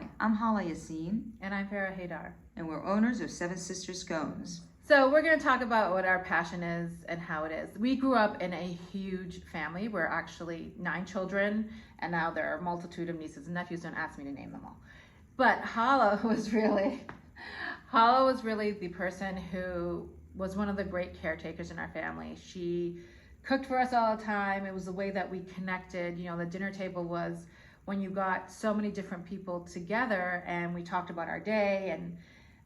Hi, I'm Hala Yassin, And I'm Farah Haydar. and we're owners of Seven Sisters Scones. So we're going to talk about what our passion is and how it is. We grew up in a huge family. We're actually 9 children, and now there are a multitude of nieces and nephews. Don't ask me to name them all. But Hala was really the person who was one of the great caretakers in our family. She cooked for us all the time. It was the way that we connected. You know, the dinner table was when you got so many different people together and we talked about our day. And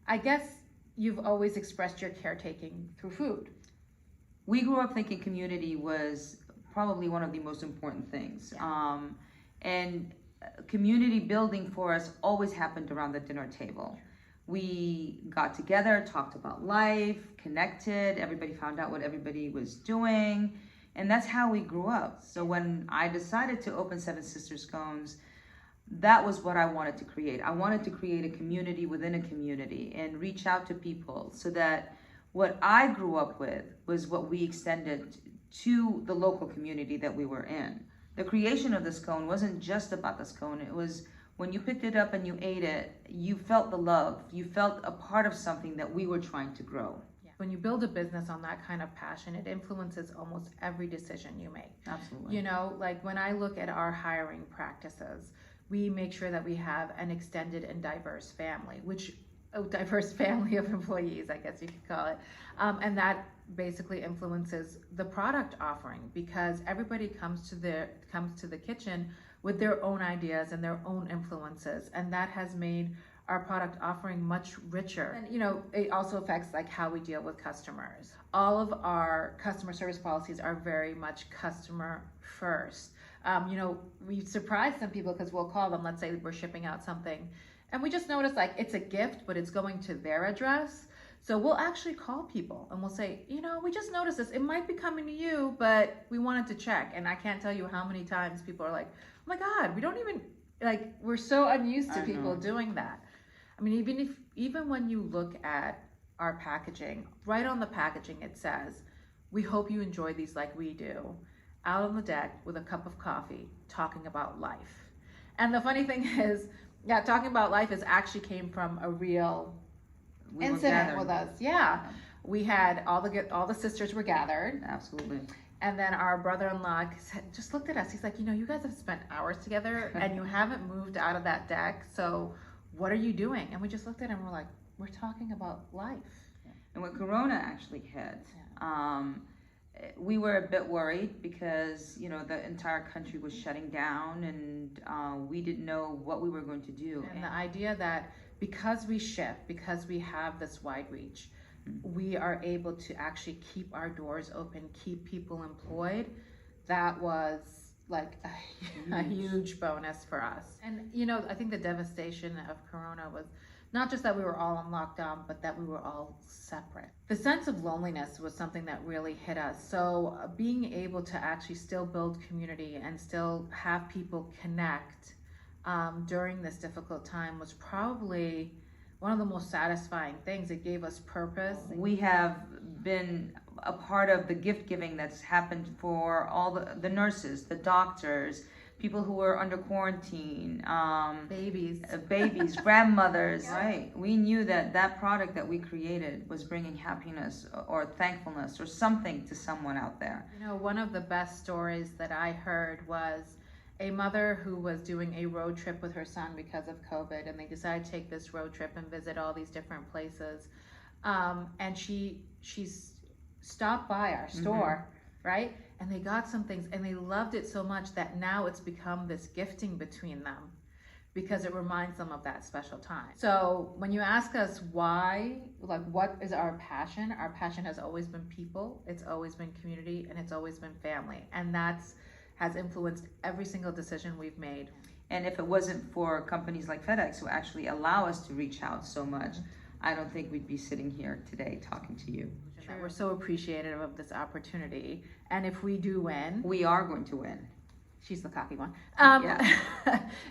I guess you've always expressed your caretaking through food. We grew up thinking community was probably one of the most important things. Yeah. And community building for us always happened around the dinner table. We got together, talked about life, connected, everybody found out what everybody was doing. And that's how we grew up. So when I decided to open Seven Sisters Scones, that was what I wanted to create. I wanted to create a community within a community and reach out to people so that what I grew up with was what we extended to the local community that we were in. The creation of the scone wasn't just about the scone. It was when you picked it up and you ate it, you felt the love. You felt a part of something that we were trying to grow. When you build a business on that kind of passion, it influences almost every decision you make. Absolutely. You know, like when I look at our hiring practices, we make sure that we have an extended and diverse family, diverse family of employees, I guess you could call it. And that basically influences the product offering because everybody comes to the kitchen with their own ideas and their own influences. And that has made our product offering much richer. And you know, it also affects like how we deal with customers. All of our customer service policies are very much customer first. You know, we surprise some people because we'll call them, let's say we're shipping out something, and we just notice like it's a gift, but it's going to their address. So we'll actually call people and we'll say, you know, we just noticed this. It might be coming to you, but we wanted to check. And I can't tell you how many times people are like, oh my God, we don't even, like, we're so unused to people doing that. I mean, even when you look at our packaging, right on the packaging it says, we hope you enjoy these like we do, out on the deck with a cup of coffee, talking about life. And the funny thing is, yeah, talking about life actually came from a real incident with us. Yeah. We had all the sisters were gathered. Absolutely. And then our brother-in-law just looked at us. He's like, you know, you guys have spent hours together and you haven't moved out of that deck. So what are you doing? And we just looked at him and we're like, we're talking about life. And when Corona actually hit, we were a bit worried because, you know, the entire country was shutting down and we didn't know what we were going to do. And the idea that because we ship, because we have this wide reach, we are able to actually keep our doors open, keep people employed, that was like a huge bonus for us. And you know, I think the devastation of Corona was not just that we were all on lockdown, but that we were all separate. The sense of loneliness was something that really hit us. So being able to actually still build community and still have people connect during this difficult time was probably one of the most satisfying things. It gave us purpose. We have been a part of the gift giving that's happened for all the nurses, the doctors, people who were under quarantine, babies, grandmothers, right? We knew that product that we created was bringing happiness or thankfulness or something to someone out there. You know, one of the best stories that I heard was a mother who was doing a road trip with her son because of COVID, and they decided to take this road trip and visit all these different places. And she's stopped by our store, right? And they got some things and they loved it so much that now it's become this gifting between them because it reminds them of that special time. So when you ask us why, like what is our passion has always been people, it's always been community, and it's always been family. And has influenced every single decision we've made. And if it wasn't for companies like Fedex who actually allow us to reach out so much, I don't think we'd be sitting here today talking to you. Sure. We're so appreciative of this opportunity. And if we do win, we are going to win. She's the cocky one.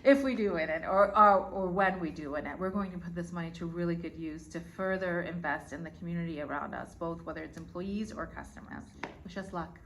If we do win it, or when we do win it, we're going to put this money to really good use to further invest in the community around us, both whether it's employees or customers. Wish us luck.